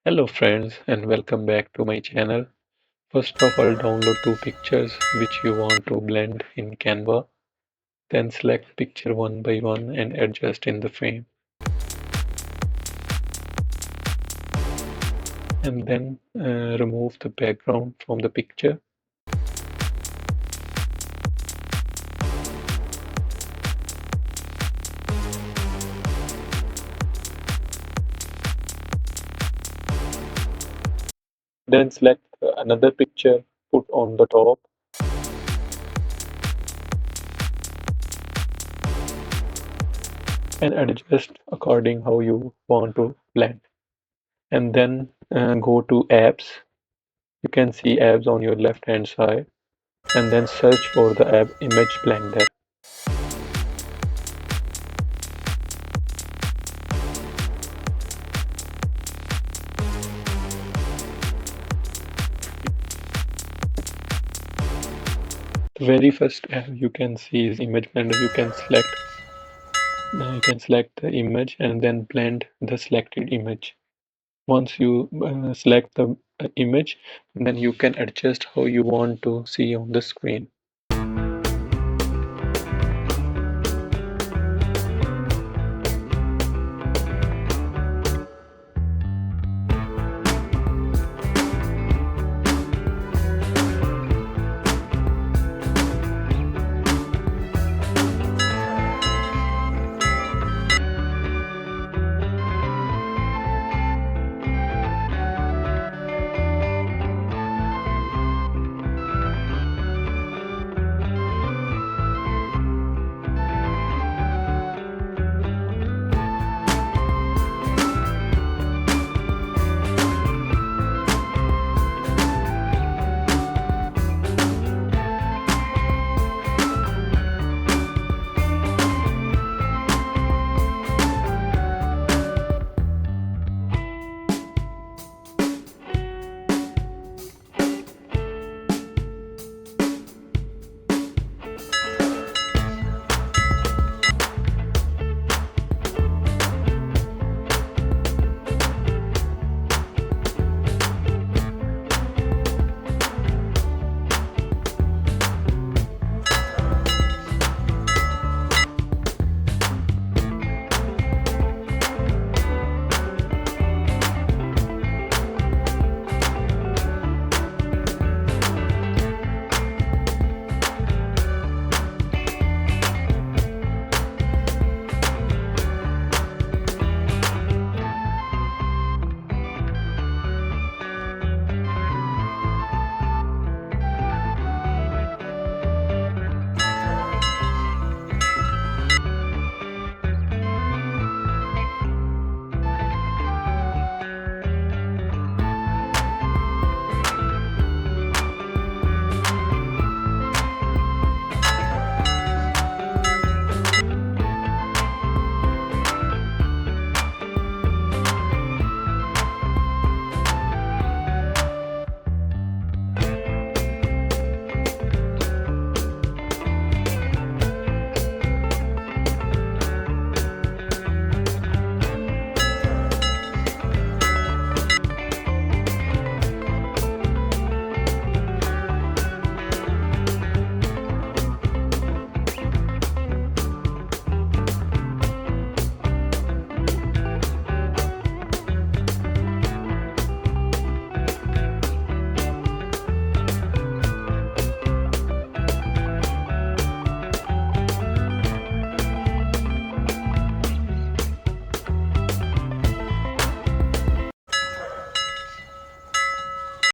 Hello friends and welcome back to my channel. First of all, download two pictures which you want to blend in Canva. Then select picture one by one and adjust in the frame. And then remove the background from the picture. Then select another picture, put on the top. And adjust according how you want to blend. And then go to apps. You can see apps on your left hand side. And then search for the app Image Blender. The very first app you can see is Image Blender. You can select the image and then blend the selected image. Once you select the image, then you can adjust how you want to see on the screen.